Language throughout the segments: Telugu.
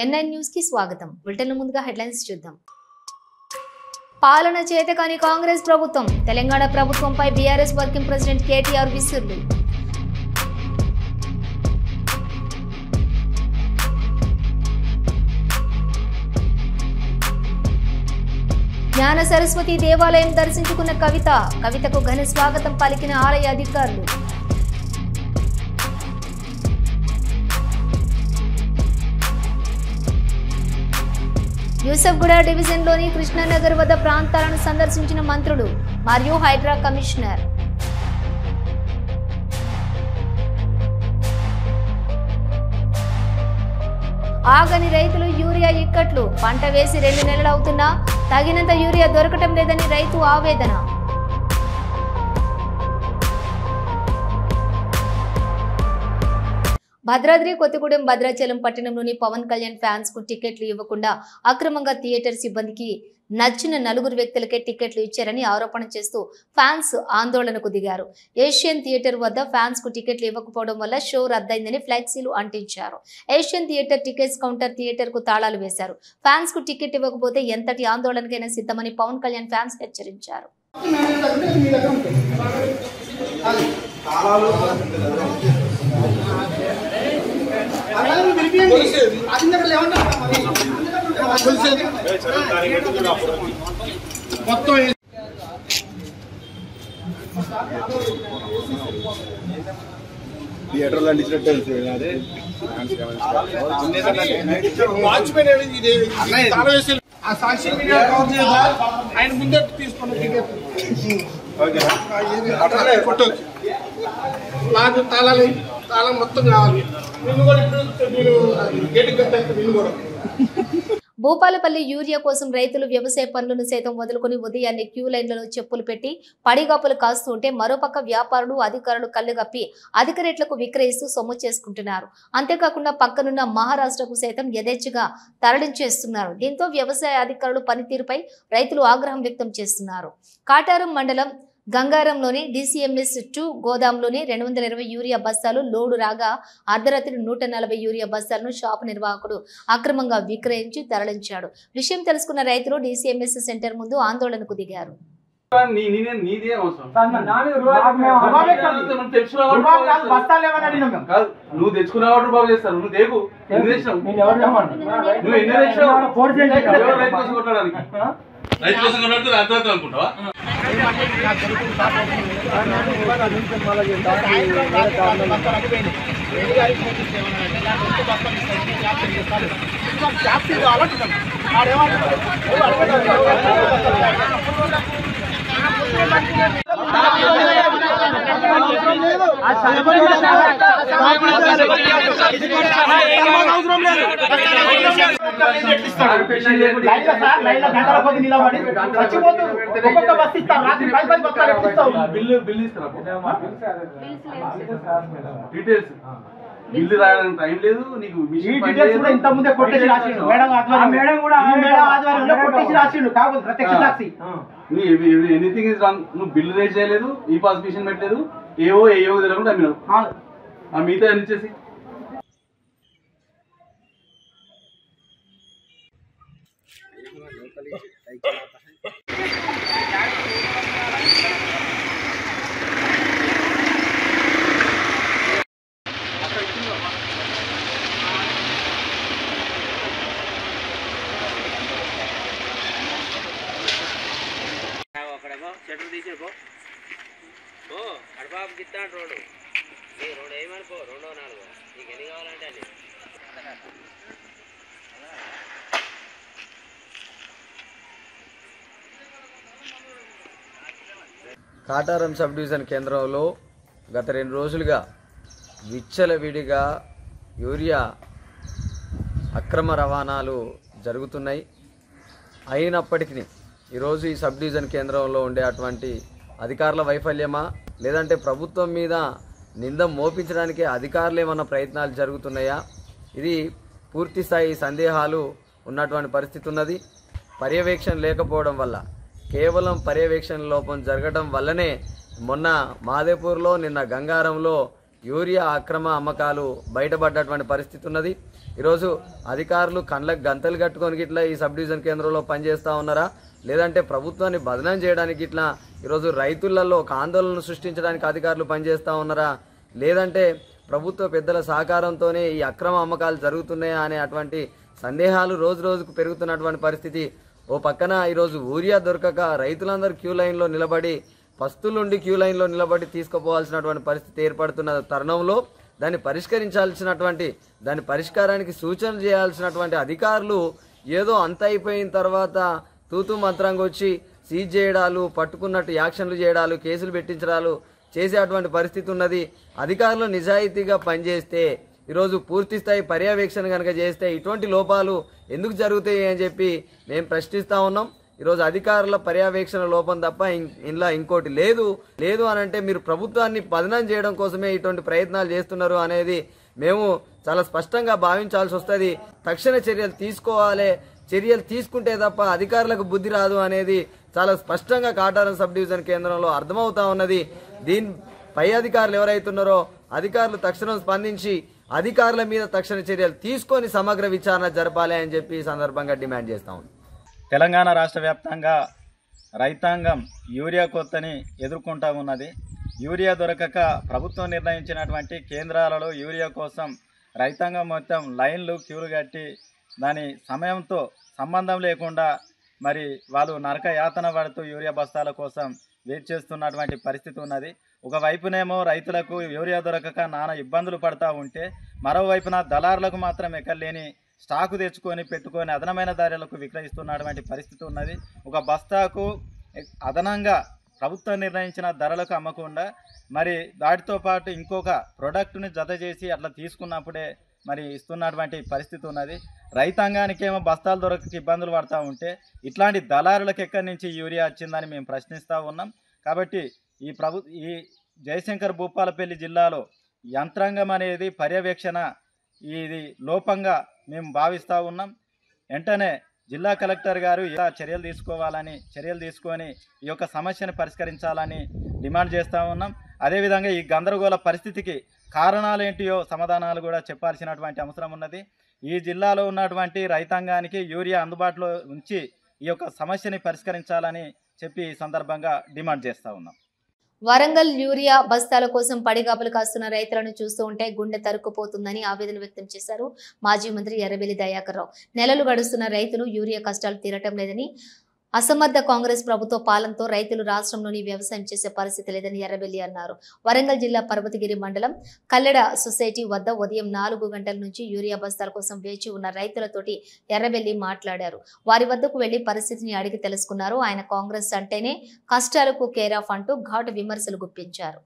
N9 న్యూస్ కి స్వాగతం. బులెటిన్ ముందుగా హెడ్లైన్స్ చూద్దాం. పాలన చేతకాని కాంగ్రెస్ ప్రభుత్వం. తెలంగాణ ప్రభుత్వంపై బీఆర్ఎస్ వర్కింగ్ ప్రెసిడెంట్ కేటీఆర్ విసురులు. జ్ఞాన సరస్వతి దేవాలయం దర్శించుకున్న కవితకు ఘన స్వాగతం పలికిన ఆలయ అధికారులు. యూసఫ్గూడ డివిజన్లోని కృష్ణానగర్ వద్ద ప్రాంతాలను సందర్శించిన మంత్రులు మరియు హైడ్రా కమిషనర్. ఆగని రైతులు యూరియా ఇక్కట్లు. పంట వేసి 2 నెలలు అవుతున్నా తగినంత యూరియా దొరకటం లేదని రైతు ఆవేదన. భద్రాద్రి కొత్తగూడెం భద్రాచలం పట్టణంలోని పవన్ కళ్యాణ్ ఫ్యాన్స్ కు టికెట్లు ఇవ్వకుండా అక్రమంగా థియేటర్ సిబ్బందికి నచ్చిన 4 వ్యక్తులకే టికెట్లు ఇచ్చారని ఆరోపణ చేస్తూ ఫ్యాన్స్ ఆందోళనకు దిగారు. ఏషియన్ థియేటర్ వద్ద ఫ్యాన్స్ కు టికెట్లు ఇవ్వకపోవడం వల్ల షో రద్దయిందని ఫ్లెక్సీలు అంటించారు. Asian theatre tickets counter theatre కు తాళాలు వేశారు. ఫ్యాన్స్ కు టికెట్ ఇవ్వకపోతే ఎంతటి ఆందోళనకైనా సిద్ధమని పవన్ కళ్యాణ్ ఫ్యాన్స్ హెచ్చరించారు. థియేటర్లో అందించినట్టు ఆయన ముందే తీసుకున్న టికెట్ నాకు తాళం మొత్తం కావాలి. భూపాలపల్లి యూరియా కోసం రైతులు వ్యవసాయ పనులను సైతం వదులుకుని ఉదయాన్నే క్యూ లైన్లలో చెప్పులు పెట్టి పడిగాపులు కాస్తుంటే మరోపక్క వ్యాపారులు అధికారులు కళ్ళుగప్పి అధిక రేట్లకు విక్రయిస్తూ సొమ్ము చేసుకుంటున్నారు. అంతేకాకుండా పక్కనున్న మహారాష్ట్రకు సైతం యథేచ్ఛగా తరలించేస్తున్నారు. దీంతో వ్యవసాయ అధికారులు పనితీరుపై రైతులు ఆగ్రహం వ్యక్తం చేస్తున్నారు. కాటారం మండలం గంగారంలోని DCMS 2 గోదాంలోని 220 యూరియా బస్తాలు లోడు రాగా అర్ధరాత్రి 140 యూరియా బస్తాలను షాపు నిర్వాహకుడు అక్రమంగా విక్రయించి తరలించాడు. విషయం తెలుసుకున్న రైతులు DCMS సెంటర్ ముందు ఆందోళనకు దిగారు. నువ్వు తెచ్చుకున్నావు బాబు చేస్తాను. నువ్వు దేకు రైతు కోసం కొట్లాడితే అర్థం అనుకుంటావా? బిల్లు రాయడానికి టైం లేదు నీకు. Anything is wrong. నువ్వు బిల్లు రేజ్ చేయలేదు, ఈ పాస్మిషన్ పెట్టలేదు, ఏవో తెలియకుండా అమ్మినావు. ఆ మిగతా అని ఇచ్చేసి షట్టర్ తీసేపో అడబాబుకి ఇస్తాను రోడ్డు. నీ రోడ్డు ఏమనుకో 2వ 4వ నీకు ఎన్ని కావాలంటే అన్ని. కాటారం సబ్ డివిజన్ కేంద్రంలో గత 2 రోజులుగా విచ్చలవిడిగా యూరియా అక్రమ రవాణాలు జరుగుతున్నాయి. అయినప్పటికీ ఈరోజు ఈ సబ్ డివిజన్ కేంద్రంలో ఉండే అటువంటి అధికారుల వైఫల్యమా లేదంటే ప్రభుత్వం మీద నింద మోపించడానికి అధికారులు ఏమన్నా ప్రయత్నాలు జరుగుతున్నాయా? ఇది పూర్తి స్థాయి సందేహాలు ఉన్నటువంటి పరిస్థితి ఉన్నది. పర్యవేక్షణ లేకపోవడం వల్ల, కేవలం పర్యవేక్షణ లోపం జరగడం వల్లనే మొన్న మాదేపూర్లో, నిన్న గంగారంలో యూరియా అక్రమ అమ్మకాలు బయటపడ్డటువంటి పరిస్థితి ఉన్నది. ఈరోజు అధికారులు కండ్లకు గంతలు కట్టుకొని గిట్లా ఈ సబ్ డివిజన్ కేంద్రంలో పనిచేస్తూ ఉన్నారా, లేదంటే ప్రభుత్వాన్ని బదనాం చేయడానికి ఇట్లా ఈరోజు రైతులలో ఒక ఆందోళన సృష్టించడానికి అధికారులు పనిచేస్తూ ఉన్నారా, లేదంటే ప్రభుత్వ పెద్దల సహకారంతోనే ఈ అక్రమ అమ్మకాలు జరుగుతున్నాయా అనే అటువంటి సందేహాలు రోజు రోజుకు పెరుగుతున్నటువంటి పరిస్థితి. ఓ పక్కన ఈరోజు యూరియా దొరకక రైతులందరూ క్యూ లైన్లో నిలబడి పస్తులుండి క్యూ లైన్లో నిలబడి తీసుకుపోవాల్సినటువంటి పరిస్థితి ఏర్పడుతున్న తరుణంలో దాన్ని పరిష్కరించాల్సినటువంటి దాని పరిష్కారానికి సూచనలు చేయాల్సినటువంటి అధికారులు ఏదో అంత అయిపోయిన తర్వాత తూతూ మంత్రంగా వచ్చి సీజ్ చేయడాలు, పట్టుకున్నట్టు యాక్షన్లు చేయడాలు, కేసులు పెట్టించడాలు చేసేటువంటి పరిస్థితి ఉన్నది. అధికారులు నిజాయితీగా పనిచేస్తే ఈరోజు పూర్తి స్థాయి పర్యవేక్షణ కనుక చేస్తే ఇటువంటి లోపాలు ఎందుకు జరుగుతాయి అని చెప్పి మేము ప్రశ్నిస్తూ ఉన్నాం. ఈరోజు అధికారుల పర్యవేక్షణ లోపం తప్ప ఇంట్లో ఇంకోటి లేదు అని అంటే మీరు ప్రభుత్వాన్ని బదనాం చేయడం కోసమే ఇటువంటి ప్రయత్నాలు చేస్తున్నారు అనేది మేము చాలా స్పష్టంగా భావించాల్సి వస్తుంది. తక్షణ చర్యలు తీసుకోవాలి, చర్యలు తీసుకుంటే తప్ప అధికారులకు బుద్ధి రాదు అనేది చాలా స్పష్టంగా కాటారం సబ్ డివిజన్ కేంద్రంలో అర్థమవుతా ఉన్నది. దీని పై అధికారులు ఎవరైతున్నారో అధికారులు తక్షణం స్పందించి అధికారుల మీద తక్షణ చర్యలు తీసుకొని సమగ్ర విచారణ జరపాలి అని చెప్పి ఈ సందర్భంగా డిమాండ్ చేస్తా ఉన్నాం. తెలంగాణ రాష్ట్ర వ్యాప్తంగా రైతాంగం యూరియా కొరతని ఎదుర్కొంటూ ఉన్నది. యూరియా దొరకక ప్రభుత్వం నిర్ణయించినటువంటి కేంద్రాలలో యూరియా కోసం రైతాంగం మొత్తం లైన్లు క్యూలు కట్టి దాని సమయంతో సంబంధం లేకుండా మరి వాళ్ళు నరక యాతన పడుతూ యూరియా బస్తాల కోసం వెయిట్ చేస్తున్నటువంటి పరిస్థితి ఉన్నది. ఒకవైపునేమో రైతులకు యూరియా దొరకక నానా ఇబ్బందులు పడతా ఉంటే మరోవైపున దళారులకు మాత్రం ఎక్కలేని స్టాకు తెచ్చుకొని పెట్టుకొని అదనమైన ధరలకు విక్రయిస్తున్నటువంటి పరిస్థితి ఉన్నది. ఒక బస్తాకు అదనంగా ప్రభుత్వం నిర్ణయించిన ధరలకు అమ్మకుండా మరి వాటితో పాటు ఇంకొక ప్రోడక్ట్ని జత చేసి అట్లా తీసుకున్నప్పుడే మరి ఇస్తున్నటువంటి పరిస్థితి ఉన్నది. రైతాంగానికేమో బస్తాలు దొరకక ఇబ్బందులు పడతా ఉంటే ఇట్లాంటి దళారులకు ఎక్కడి నుంచి యూరియా వచ్చిందని మేము ప్రశ్నిస్తూ ఉన్నాం. కాబట్టి ఈ జయశంకర్ భూపాలపల్లి జిల్లాలో యంత్రాంగం అనేది పర్యవేక్షణ ఇది లోపంగా మేము భావిస్తూ ఉన్నాం. వెంటనే జిల్లా కలెక్టర్ గారు ఇలా చర్యలు తీసుకొని ఈ యొక్క సమస్యను పరిష్కరించాలని డిమాండ్ చేస్తూ ఉన్నాం. అదేవిధంగా ఈ గందరగోళ పరిస్థితికి కారణాలు ఏంటియో సమాధానాలు కూడా చెప్పాల్సినటువంటి అవసరం ఉన్నది. ఈ జిల్లాలో ఉన్నటువంటి రైతాంగానికి యూరియా అందుబాటులో ఉంచి ఈ యొక్క సమస్యని పరిష్కరించాలని చెప్పి ఈ సందర్భంగా డిమాండ్ చేస్తూ ఉన్నాం. వరంగల్ యూరియా బస్తాల కోసం పడిగాపులు కాస్తున్న రైతులను చూస్తూ ఉంటే గుండె తరుక్కుపోతుందని ఆవేదన వ్యక్తం చేశారు మాజీ మంత్రి ఎర్రబెల్లి దయాకర్ రావు. నెలలు గడుస్తున్న రైతులు యూరియా కష్టాలు తీరటం లేదని, అసమర్థ కాంగ్రెస్ ప్రభుత్వ పాలనతో రైతులు రాష్ట్రంలోని వ్యవసాయం చేసే పరిస్థితి లేదని ఎర్రబెల్లి అన్నారు. వరంగల్ జిల్లా పర్వతగిరి మండలం కల్లెడ సొసైటీ వద్ద ఉదయం 4 గంటల నుంచి యూరియా బస్తాల కోసం వేచి ఉన్న రైతులతోటి ఎర్రబెల్లి మాట్లాడారు. వారి వద్దకు వెళ్లి పరిస్థితిని అడిగి తెలుసుకున్నారు. ఆయన కాంగ్రెస్ అంటేనే కష్టాలకు కేర్ ఆఫ్ అంటూ ఘాటు విమర్శలు గుప్పించారు.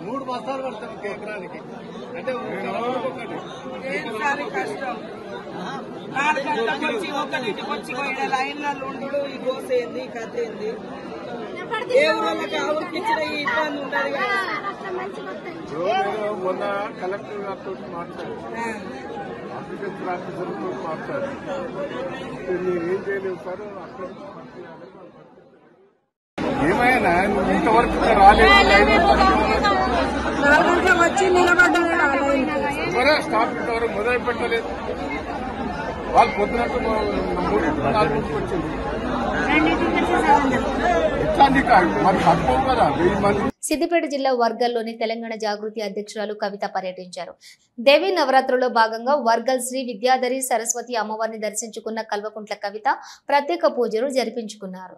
మూడు బస్తాలు పడతాం ఎకరానికి అంటే కష్టం. 4 గంటలకు వచ్చి 1 వచ్చి లైన్లలో ఉండు ఈ గోసేంది కథ ఏంది ఏ ఊళ్ళకి ఆ ఊరికి ఇచ్చిన ఈ ఇబ్బంది ఉండదు కదా. మొన్న కలెక్టర్ గారితో మాట్లాడు, అగ్రికల్చర్ ఆఫీసర్తో మాట్లాడు, మీరు ఏం చేయలేవు సార్ అక్కడ ఏమైనా ఇంతవరకు రాలేదు. 4 గంటలకు వచ్చి నిలబడ్డమే ఎవరే స్టాఫ్ ఇంతవరకు మొదలు పెట్టలేదు. వాళ్ళు పొద్దునట్టు 3-4 వచ్చింది. మరి కట్టుకోవు కదా 1000 మంది. సిద్దిపేట జిల్లా వర్గల్లోని తెలంగాణ జాగృతి అధ్యక్షురాలు కవిత పర్యటించారు. దేవీ నవరాత్రుల్లో భాగంగా వర్గల్ శ్రీ విద్యాధరి సరస్వతి అమ్మవారిని దర్శించుకున్న కల్వకుంట్ల కవిత ప్రత్యేక పూజలు జరిపించుకున్నారు.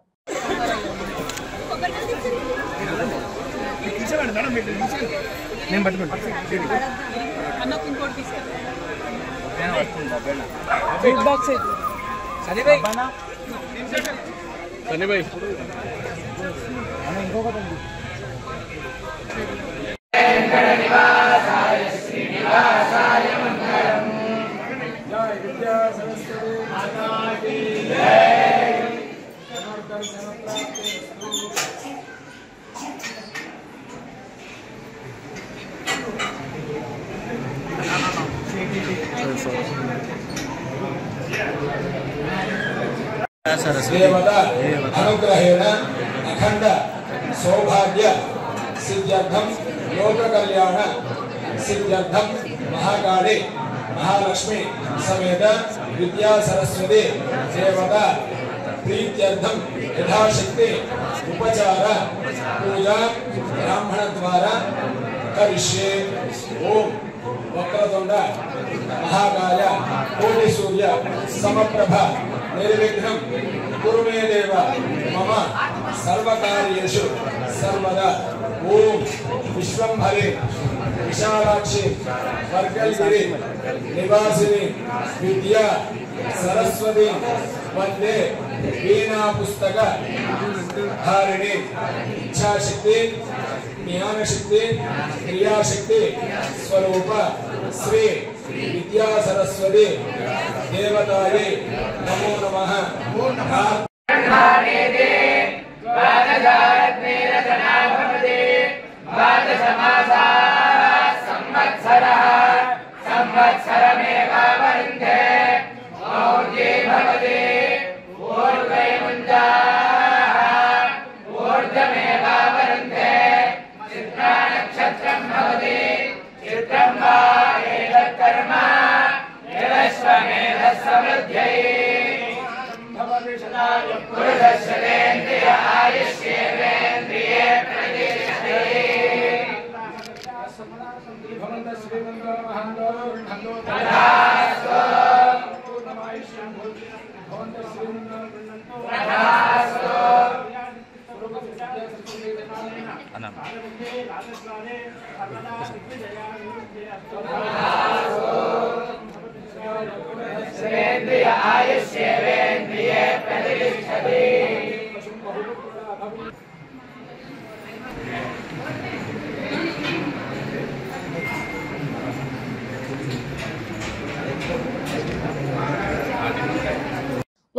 अनुग्रहेण अखंड सौभाग्य सिद्ध्यर्थम लोक कल्याण सिद्ध्यर्थम महाकाली महालक्ष्मी समेत विद्या सरस्वती देवता प्रीत्यर्थम यथाशक्ति उपचार पूजा ब्राह्मण द्वारा करिष्ये। ओम वक्रतुंड महाकाय कोटि सूर्य समप्रभ निर्विघ्नं कुरु मे देव मम सर्वकार्येषु सर्वदा। ओम विश्वंभरे विशालाक्षी वर्गलगिरि निवासिनी विद्या सरस्वती वंदे वीणा पुस्तक धारिणी इच्छाशक्ति ज्ञानशक्ति क्रियाशक्ति स्वरूप श्री विद्या सरस्वती देवताये नमो नमः।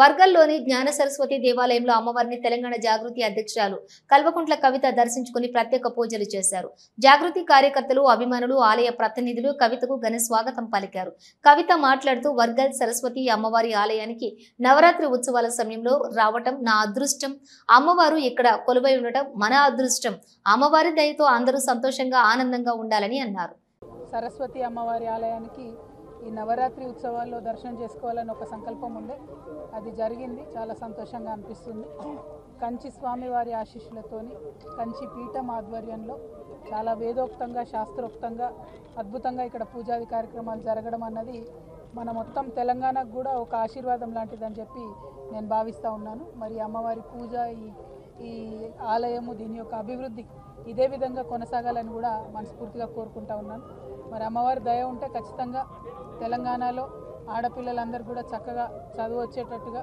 వర్గల్లోని జ్ఞాన సరస్వతి దేవాలయంలో అమ్మవారిని తెలంగాణ జాగృతి అధ్యక్షురాలు కల్వకుంట్ల కవిత దర్శించుకుని ప్రత్యేక పూజలు చేశారు. జాగృతి కార్యకర్తలు, అభిమానులు, ఆలయ ప్రతినిధులు కవితకు ఘన స్వాగతం పలికారు. కవిత మాట్లాడుతూ వర్గల్ సరస్వతి అమ్మవారి ఆలయానికి నవరాత్రి ఉత్సవాల సమయంలో రావటం నా అదృష్టం, అమ్మవారు ఇక్కడ కొలువై ఉండటం మన అదృష్టం, అమ్మవారి దయతో అందరూ సంతోషంగా ఆనందంగా ఉండాలని అన్నారు. సరస్వతి అమ్మవారి ఆలయానికి ఈ నవరాత్రి ఉత్సవాల్లో దర్శనం చేసుకోవాలని ఒక సంకల్పం ఉండే, అది జరిగింది. చాలా సంతోషంగా అనిపిస్తుంది. కంచి స్వామివారి ఆశీస్సులతోని కంచి పీఠం ఆధ్వర్యంలో చాలా వేదోక్తంగా, శాస్త్రోక్తంగా, అద్భుతంగా ఇక్కడ పూజాది కార్యక్రమాలు జరగడం అన్నది మన మొత్తం తెలంగాణకు కూడా ఒక ఆశీర్వాదం లాంటిదని చెప్పి నేను భావిస్తూ ఉన్నాను. మరి అమ్మవారి పూజ, ఈ ఆలయము, దీని యొక్క అభివృద్ధి ఇదే విధంగా కొనసాగాలని కూడా మనస్ఫూర్తిగా కోరుకుంటా ఉన్నాను. మరి అమ్మవారి దయ ఉంటే ఖచ్చితంగా తెలంగాణలో ఆడపిల్లలందరూ కూడా చక్కగా చదువు వచ్చేటట్టుగా,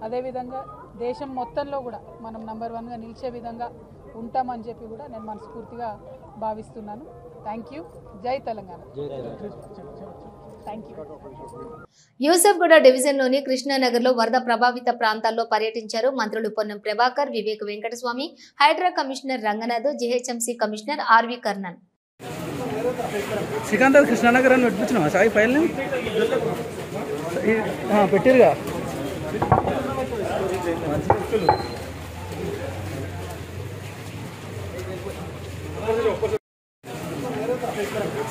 అదేవిధంగా దేశం మొత్తంలో కూడా మనం నంబర్ 1గా నిలిచే విధంగా ఉంటామని చెప్పి కూడా నేను మనస్ఫూర్తిగా భావిస్తున్నాను. Thank you. జై తెలంగాణ. యూసఫ్గూడ డివిజన్లోని కృష్ణానగర్లో వరద ప్రభావిత ప్రాంతాల్లో పర్యటించారు మంత్రులు Ponnam Prabhakar, Vivek Venkataswamy, Hydraa commissioner Ranganath, GHMC commissioner RV Karnan. Srikanth Krishnanagar అని నడిపించినా సాయి ఫైల్ పెట్టిరుగా.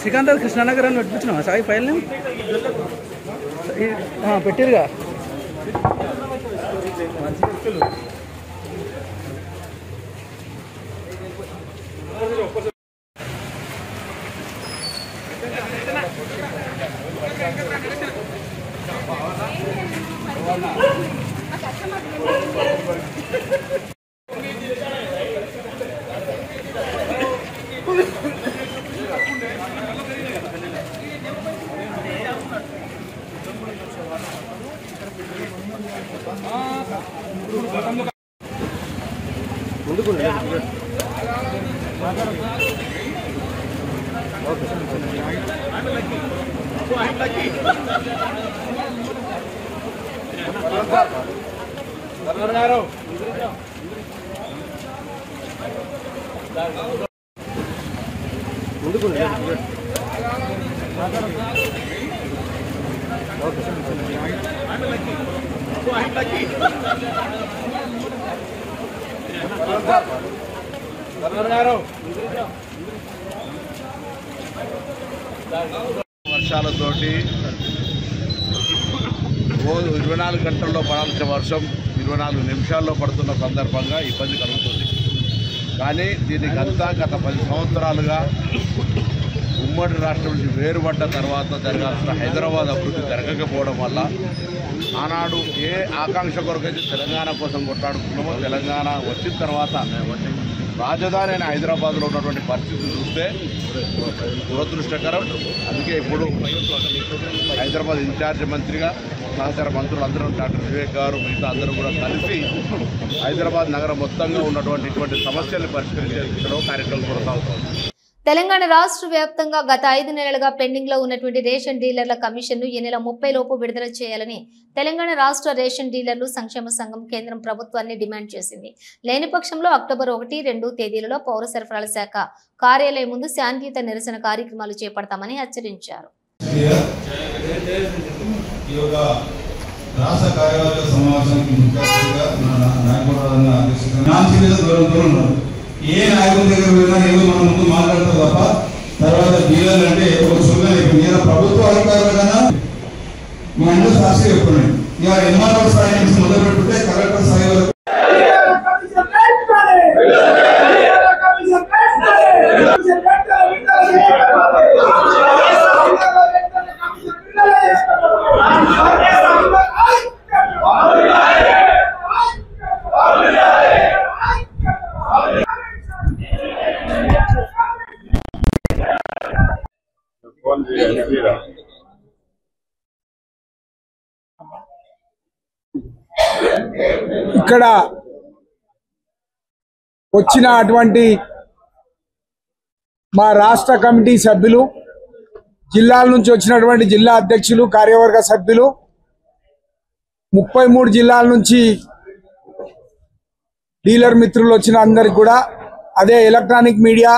శ్రీకాంత్ కృష్ణానగర్ అని నడిపించినా సాయి ఫైల్ పెట్టిరుగా. వర్షాలతోటి రోజు 24 గంటల్లో పడాల్సిన వర్షం 24 నిమిషాల్లో పడుతున్న సందర్భంగా ఇబ్బంది కలుగుతుంది. కానీ దీనికి అంతా గత 10 సంవత్సరాలుగా ఉమ్మడి రాష్ట్రం నుంచి వేరుపడ్డ తర్వాత జరగాల్సిన హైదరాబాద్ అభివృద్ధి జరగకపోవడం వల్ల ఆనాడు ఏ ఆకాంక్ష కొరకైతే తెలంగాణ కోసం కొట్లాడుకున్నామో తెలంగాణ వచ్చిన తర్వాత రాజధాని అయిన హైదరాబాద్లో ఉన్నటువంటి పరిస్థితులు చూస్తే దురదృష్టకరం. అందుకే ఇప్పుడు హైదరాబాద్ ఇన్ఛార్జ్ మంత్రిగా సహచార మంత్రులందరూ డాక్టర్ వివేక్ గారు మిగతా అందరూ కూడా కలిసి హైదరాబాద్ నగరం మొత్తంగా ఉన్నటువంటి ఇటువంటి సమస్యలను పరిష్కరించే దిశలో కార్యక్రమం కొనసాగుతోంది. తెలంగాణ రాష్ట్ర వ్యాప్తంగా గత 5 నెలలుగా పెండింగ్ లో ఉన్నటువంటి రేషన్ డీలర్ల కమిషన్ ను ఈ నెల 30 లోపు విడుదల చేయాలని తెలంగాణ రాష్ట్ర రేషన్ డీలర్లు సంక్షేమ సంఘం కేంద్రం ప్రభుత్వాన్ని డిమాండ్ చేసింది. లేని పక్షంలో అక్టోబర్ 1, 2 తేదీలలో పౌర సరఫరాల శాఖ కార్యాలయం ముందు శాంతియుత నిరసన కార్యక్రమాలు చేపడతామని హెచ్చరించారు. రాష్ట్ర కార్యవర్గ సమావేశానికి ముఖ్య అతిథిగా నాయకుడు అధ్యక్షత ఏ నాయకుడి దగ్గర పోయినా ఏదో మనం ముందు మాట్లాడతారు తప్ప తర్వాత డీలర్లు అంటే ఒక సులువే. నేను ప్రభుత్వ అధికారులు కన్నా మీ అందరూ సాక్షి చెప్పుకున్నాను. ఇక ఎంఆర్ఓ స్థాయి నుంచి మొదలు పెట్టుకుంటే కలెక్టర్ స్థాయి వరకు ఇక్కడ వచ్చిన అటువంటి మా రాష్ట్ర కమిటీ సభ్యులు, జిల్లాల నుంచి వచ్చినటువంటి జిల్లా అధ్యక్షులు, కార్యవర్గ సభ్యులు, 33 జిల్లాల నుంచి డీలర్ మిత్రులు వచ్చిన అందరికి కూడా, అదే ఎలక్ట్రానిక్ మీడియా,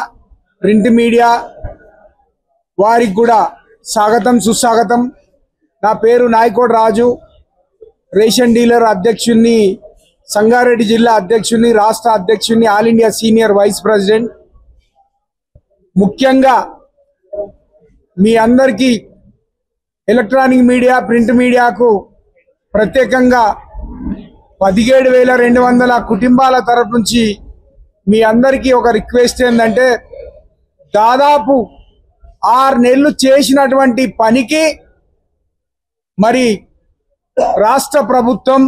ప్రింట్ మీడియా వారికి కూడా స్వాగతం, సుస్వాగతం. నా పేరు నాయకోడ్ రాజు, రేషన్ డీలర్ అధ్యక్షుడిని, సంగారెడ్డి జిల్లా అధ్యక్షుడిని, రాష్ట్ర అధ్యక్షుడిని, all India senior vice president. ముఖ్యంగా మీ అందరికీ ఎలక్ట్రానిక్ మీడియా, ప్రింట్ మీడియాకు ప్రత్యేకంగా 17,200 కుటుంబాల తరఫు నుంచి మీ అందరికీ ఒక రిక్వెస్ట్ ఏంటంటే, దాదాపు 6 నెలలు చేసినటువంటి పనికి మరి రాష్ట్ర ప్రభుత్వం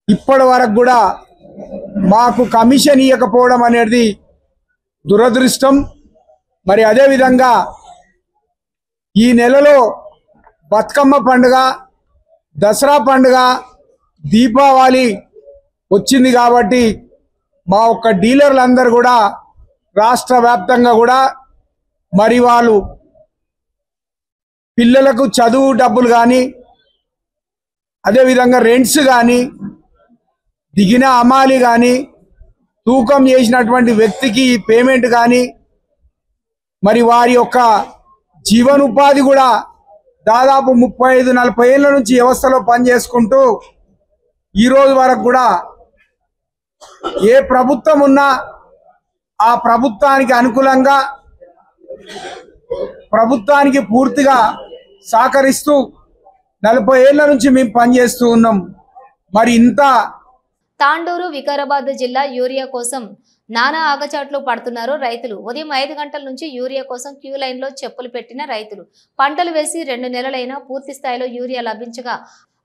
ఇప్పటి వరకు కూడా మాకు కమిషన్ ఇవ్వకపోవడం అనేది దురదృష్టం. మరి అదేవిధంగా ఈ నెలలో బతుకమ్మ పండుగ, దసరా పండుగ, దీపావళి వచ్చింది కాబట్టి మా ఒక్క డీలర్లందరూ కూడా రాష్ట్ర వ్యాప్తంగా కూడా మరి వాళ్ళు పిల్లలకు చదువు డబ్బులు కానీ, అదేవిధంగా రెంట్స్ కానీ, దిగిన అమాలి కానీ, తూకం చేసినటువంటి వ్యక్తికి పేమెంట్ కానీ, మరి వారి యొక్క జీవనోపాధి కూడా దాదాపు 35-40 ఏళ్ళ నుంచి వ్యవస్థలో పనిచేసుకుంటూ ఈరోజు వరకు కూడా ఏ ప్రభుత్వం ఉన్నా ఆ ప్రభుత్వానికి అనుకూలంగా ప్రభుత్వానికి పూర్తిగా సహకరిస్తూ 40 ఏళ్ల నుంచి మేము పనిచేస్తూ ఉన్నాం. మరి ఇంత తాండూరు, వికారాబాద్ జిల్లా యూరియా కోసం నానా ఆగచాట్లు పడుతున్నారు రైతులు. ఉదయం 5 గంటల నుంచి యూరియా కోసం క్యూ లైన్ లో చెప్పులు పెట్టిన రైతులు. పంటలు వేసి 2 నెలలైనా పూర్తి స్థాయిలో యూరియా లభించగా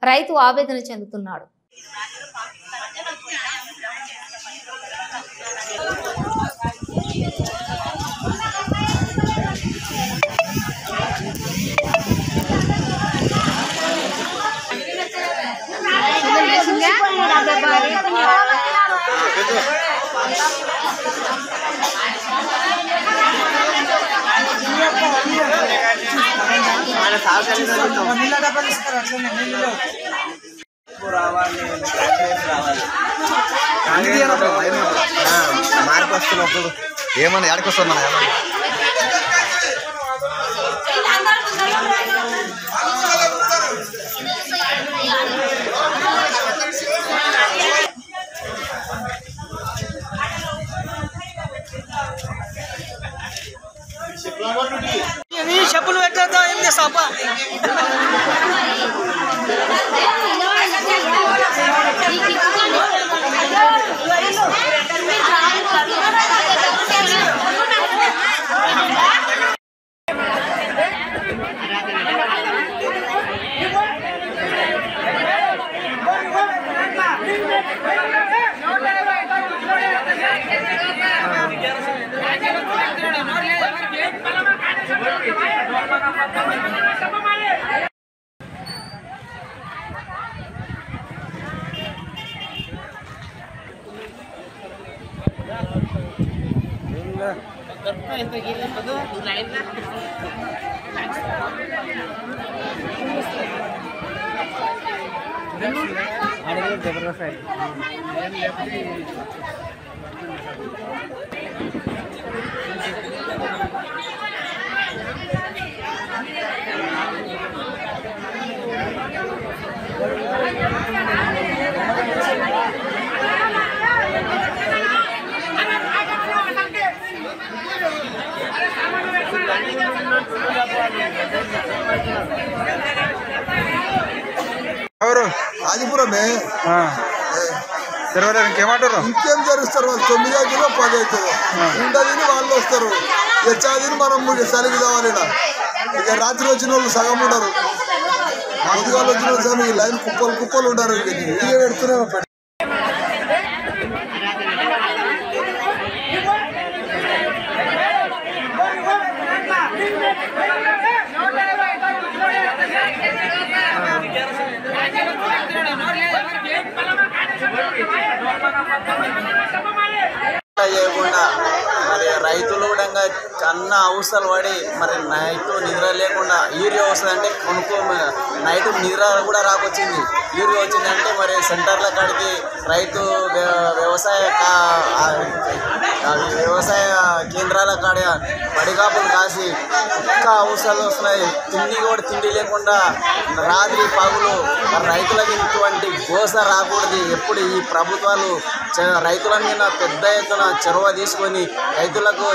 రైతు ఆవేదన చెందుతున్నాడు. మార్పు వస్తున్నప్పుడు ఏమన్నా ఎడకొస్తాం మన చెప్పులు పెట్టేద్దా ఏం చేస్తావా ఆదిపురమే ఇంకేమంటారు ఇంకేం జరుస్తారు వాళ్ళు 9 అవుతుందో 10 అవుతుందో ఉండదని వాళ్ళు వస్తారు ఇక చదివి మనం సరిగ్గా కావాలి ఇక రాత్రి వచ్చిన వాళ్ళు సగం ఉండరు పొద్దుగాలు వచ్చిన వాళ్ళు సగం ఈ లైన్ కుప్పలు కుప్పలు ఉండరు ఇక పెడుతున్నాం చేయకుండా మరి రైతులు కూడా కన్నా అవసరాలు పడి మరి నైట్ నిద్ర లేకుండా యూరియా వస్తుందంటే నైట్ నిద్ర కూడా రాకొచ్చింది. యూరియా వచ్చిందంటే మరి సెంటర్ల కాడికి రైతు వ్యవసాయ కేంద్రాల కాడ పడిగాపులు కాసి ఇంకా అవసరాలు వస్తున్నాయి. తిండి లేకుండా రాత్రి పగులు రైతులకు ఇటువంటి గోస రాకూడదు. ఎప్పుడు ఈ ప్రభుత్వాలు రైతుల మీద పెద్ద ఎత్తున చొరవ తీసుకొని రైతులకు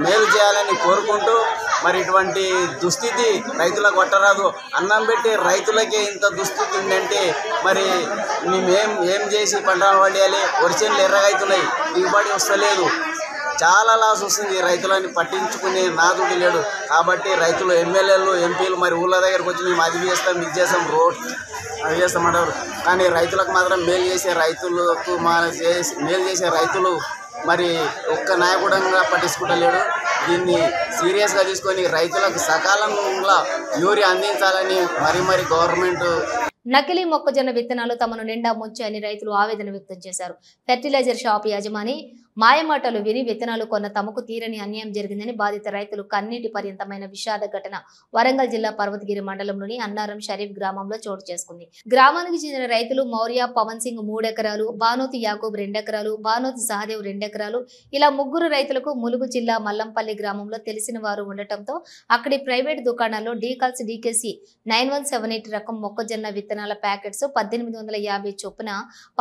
మేలు చేయాలని కోరుకుంటూ మరి ఇటువంటి దుస్థితి రైతులకు పట్టరాదు. అన్నం పెట్టి రైతులకే ఇంత దుస్థితి ఉందంటే మరి మేము ఏం చేసి పంటలు పండియాలి? వరిచేనులు ఎర్రగైతున్నాయి, దిగుబడి వస్తలేదు, చాలా లాస్ వస్తుంది. రైతులని పట్టించుకునే నాదుడు లేడు. కాబట్టి రైతులు ఎమ్మెల్యేలు ఎంపీలు మరి ఊళ్ళ దగ్గరకు వచ్చి మేము అది చేస్తాం ఇది చేస్తాం రోడ్ అవి చేస్తామంటారు. కానీ రైతులకు మాత్రం మేలు చేసే రైతులు మరి ఒక్క నాయకుడంగా పట్టించుకుంటలేడు. దీన్ని సీరియస్గా తీసుకొని రైతులకు సకాలంలో యూరియా అందించాలని మరి గవర్నమెంట్. నకిలీ మొక్కజొన్న విత్తనాలు తమను నిండా ముంచాయని రైతులు ఆవేదన వ్యక్తం చేశారు. ఫెర్టిలైజర్ షాప్ యాజమాని మాయమాటలు విని విత్తనాలు కొన్న తమకు తీరని అన్యాయం జరిగిందని బాధిత రైతులు కన్నీటి పర్యంతమైన విషాద ఘటన వరంగల్ జిల్లా పర్వతగిరి మండలంలోని అన్నారం షరీఫ్ గ్రామంలో చోటు చేసుకుంది. గ్రామానికి చెందిన రైతులు మౌర్య పవన్ సింగ్ 3 ఎకరాలు, బానోతి యాకూబ్ 2 ఎకరాలు, బానోతి సహదేవ్ 2 ఎకరాలు, ఇలా 3 రైతులకు ములుగు జిల్లా మల్లంపల్లి గ్రామంలో తెలిసిన వారు ఉండటంతో అక్కడి ప్రైవేట్ దుకాణాల్లో డీకాల్స్ డీకేసీ 9178 రకం మొక్కజొన్న విత్తనాల ప్యాకెట్స్ 1850 చొప్పున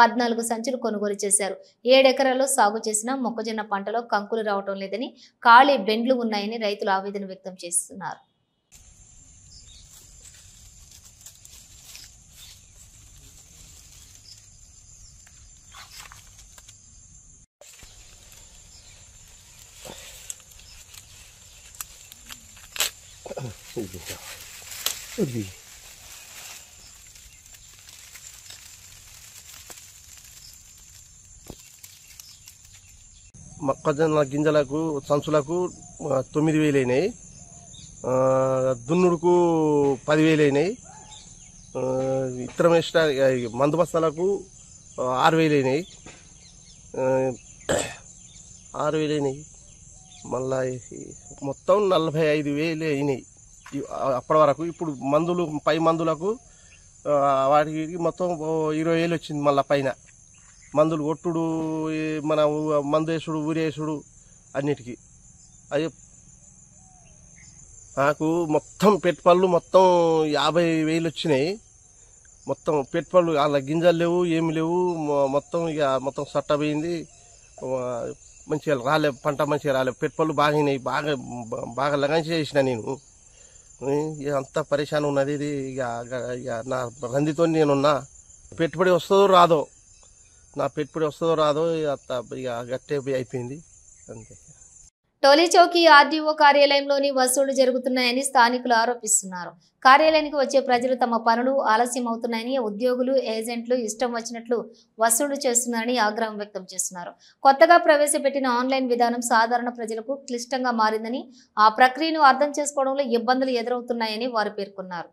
14 సంచులు కొనుగోలు చేశారు. 7 ఎకరాల్లో సాగు చేసిన మొక్కజొన్న పంటలో కంకులు రావటం లేదని, ఖాళీ బెండ్లు ఉన్నాయని రైతులు ఆవేదన వ్యక్తం చేస్తున్నారు. మొక్కజొన్న గింజలకు సంచులకు 9,000 అయినాయి, దున్నుడుకు 10,000 అయినాయి, ఇతర మందు బస్తాలకు 6,000 అయినాయి, 6,000 అయినాయి. మళ్ళా మొత్తం 45,000 అయినాయి అప్పటి వరకు. ఇప్పుడు మందులు పై మందులకు వాటికి మొత్తం 20,000 వచ్చింది. మళ్ళీ పైన మందులు కొట్టుడు, మన మందు వేసుడు, ఊరేసుడు అన్నిటికీ. అయ్యో నాకు మొత్తం పెట్టుబడులు మొత్తం 50,000 వచ్చినాయి. మొత్తం పెట్టుబడులు అలా గింజలు లేవు, ఏమి లేవు, మొత్తం ఇక మొత్తం సట్టపోయింది. మంచిగా రాలే, పంట మంచిగా రాలే, పెట్టుబడులు బాగాయినాయి, బాగా లగాంచి చేసిన నేను. అంతా పరేషాన్ ఉన్నది. ఇది ఇక నా రందితో నేనున్నా. పెట్టుబడి వస్తుందో రాదో, నా పెట్టుబడి వస్తుందో రాదో ఇక గట్టే అయిపోయింది అంతే. టోలీచౌకి ఆర్డీఓ కార్యాలయంలోని వసూళ్లు జరుగుతున్నాయని స్థానికులు ఆరోపిస్తున్నారు. కార్యాలయానికి వచ్చే ప్రజలు తమ పనులు ఆలస్యం అవుతున్నాయని, ఉద్యోగులు ఏజెంట్లు ఇష్టం వచ్చినట్లు వసూళ్లు చేస్తున్నారని ఆగ్రహం వ్యక్తం చేస్తున్నారు. కొత్తగా ప్రవేశపెట్టిన ఆన్లైన్ విధానం సాధారణ ప్రజలకు క్లిష్టంగా మారిందని, ఆ ప్రక్రియను అర్థం చేసుకోవడంలో ఇబ్బందులు ఎదురవుతున్నాయని వారు పేర్కొన్నారు.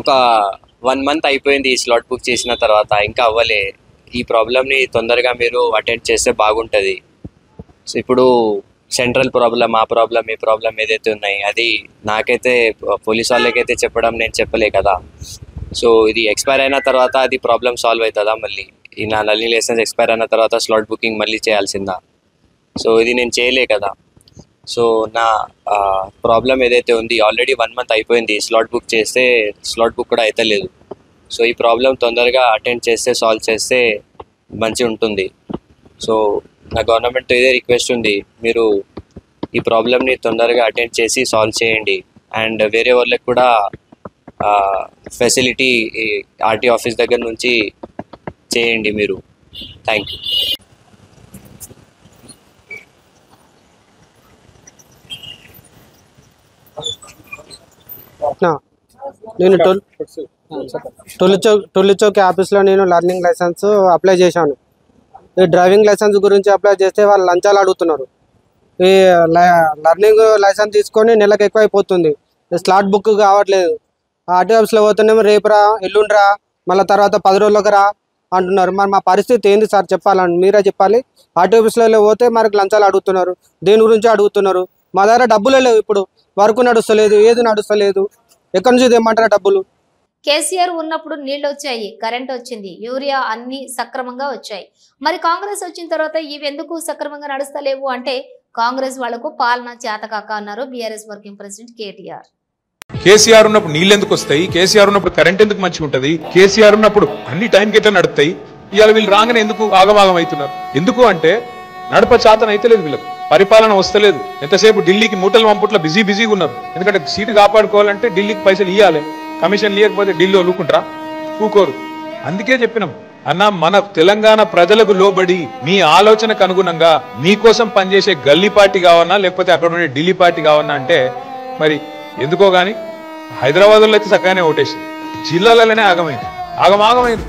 ఒక 1 month అయిపోయింది ఈ స్లాట్ బుక్ చేసిన తర్వాత, ఇంకా అవ్వలే. ఈ ప్రాబ్లమ్ని తొందరగా మీరు అటెండ్ చేస్తే బాగుంటుంది. సో ఇప్పుడు సెంట్రల్ ప్రాబ్లం, ఆ ప్రాబ్లం, ఈ ప్రాబ్లం ఏదైతే ఉన్నాయి అది నాకైతే పోలీస్ వాళ్ళకైతే చెప్పడం నేను చెప్పలే కదా. సో ఇది ఎక్స్పైర్ అయిన తర్వాత అది ప్రాబ్లం సాల్వ్ అవుతుందా? మళ్ళీ ఈ నా లర్నింగ్ లైసెన్స్ ఎక్స్పైర్ అయిన తర్వాత స్లాట్ బుకింగ్ మళ్ళీ చేయాల్సిందా? సో ఇది నేను చేయలే కదా. సో నా ప్రాబ్లం ఏదైతే ఉంది ఆల్రెడీ 1 month అయిపోయింది. స్లాట్ బుక్ చేస్తే స్లాట్ బుక్ కూడా అవుతలేదు. సో ఈ ప్రాబ్లం తొందరగా అటెండ్ చేస్తే, సాల్వ్ చేస్తే మంచి ఉంటుంది. సో నా గవర్నమెంట్తో ఇదే రిక్వెస్ట్ ఉంది, మీరు ఈ ప్రాబ్లమ్ని తొందరగా అటెండ్ చేసి సాల్వ్ చేయండి. అండ్ వేరే వాళ్ళకి కూడా ఫెసిలిటీ ఆర్టీ ఆఫీస్ దగ్గర నుంచి చేయండి మీరు. Thank you. నేను టొల్లిచౌక్ ఆఫీస్లో నేను లర్నింగ్ లైసెన్స్ అప్లై చేశాను. ఈ డ్రైవింగ్ లైసెన్స్ గురించి అప్లై చేస్తే వాళ్ళు లంచాలు అడుగుతున్నారు. ఈ లర్నింగ్ లైసెన్స్ తీసుకొని నెలకు ఎక్కువ అయిపోతుంది, స్లాట్ బుక్ కావట్లేదు. ఆర్టీ ఆఫీస్లో పోతున్నామో రేపురా, ఎల్లుండిరా, మళ్ళీ తర్వాత 10 రోజులకు రా అంటున్నారు. మరి మా పరిస్థితి ఏంది సార్ చెప్పాలని మీరే చెప్పాలి. ఆర్టీ ఆఫీస్లో పోతే మనకు లంచాలు అడుగుతున్నారు, దేని గురించి అడుగుతున్నారు. మా దగ్గర డబ్బులే లేవు, ఇప్పుడు వర్క్ నడుస్తలేదు, ఏది నడుస్తలేదు, ఎక్కడి నుంచి తెమ్మంటారా డబ్బులు? కేసీఆర్ ఉన్నప్పుడు నీళ్లు వచ్చాయి, కరెంట్ వచ్చింది, యూరియా అన్ని సక్రమంగా వచ్చాయి. మరి కాంగ్రెస్ వచ్చిన తర్వాత ఇవి ఎందుకు సక్రమంగా నడుస్తలేవు అంటే కాంగ్రెస్ వాళ్లకు పాలన చేతకాక అన్నారు BRS working president KTR. KCR ఉన్నప్పుడు నీళ్ళు ఎందుకు వస్తాయి, కేసీఆర్ ఉన్నప్పుడు కరెంట్ ఎందుకు మంచిగా ఉంటది, కేసీఆర్ ఉన్నప్పుడు అన్ని టైంకి ఎట్లా నడుస్తాయి, ఇవాళ వీళ్ళు రాగానే ఎందుకు ఆగమాగం అవుతున్నారు? ఎందుకు అంటే నడప చేతన అయితే లేదు, వీళ్ళకి పరిపాలన వస్తలేదు. ఎంతసేపు ఢిల్లీకి మూటలు పంపుట్ల బిజీగా ఉన్నారు. ఎందుకంటే సీటు కాపాడుకోవాలంటే ఢిల్లీకి పైసలు ఇవ్వాలి, కమిషన్ ఇవ్వకపోతే ఢిల్లీ ఊరుకుంటారా? ఊకోరు. అందుకే చెప్పినాం అన్న, మన తెలంగాణ ప్రజలకు లోబడి మీ ఆలోచనకు అనుగుణంగా మీకోసం పనిచేసే గల్లీ పార్టీ కావన్నా లేకపోతే అక్కడ ఉండే ఢిల్లీ పార్టీ కావన్నా అంటే మరి ఎందుకో గానీ హైదరాబాద్లో అయితే చక్కగానే ఓటేసింది, జిల్లాలలోనే ఆగమైంది.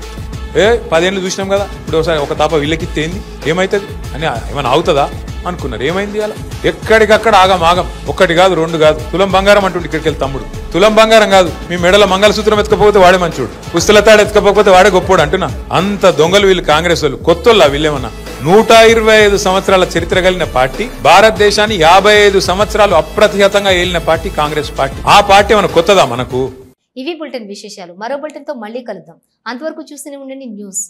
10 ఏళ్ళు చూసినాం కదా, ఇప్పుడు ఒకసారి ఒక తాప వీళ్ళకి తేంది ఏమవుతుంది అని ఏమైనా అవుతుందా అనుకున్నారు. ఏమైంది అలా? ఎక్కడికక్కడ ఆగం. ఒక్కటి కాదు, 2 కాదు, తులం బంగారం అంటుండే ఇక్కడికి వెళ్ళి తమ్ముడు. తులం బంగారం కాదు, మీ మెడల మంగళసూత్రం ఎత్తుకపోతే వాడే మంచోడు, పుస్తలతాడు ఎత్తుకపోతే వాడే గొప్పోడు అంటున్నా. అంత దొంగలు వీళ్ళు కాంగ్రెస్ వాళ్ళు. కొత్తోళ్ళ వీళ్ళేమన్నా? 125 సంవత్సరాల చరిత్ర కలిగిన పార్టీ, భారతదేశాన్ని 55 సంవత్సరాలు అప్రతిహతంగా ఏలిన పార్టీ కాంగ్రెస్ పార్టీ. ఆ పార్టీ మన కొత్తదా మనకు? ఇవి బులెటిన్ విశేషాలు. మరో బులెటిన్ తో మళ్ళీ కలుద్దాం. అంతవరకు చూస్తూనే ఉండండి న్యూస్.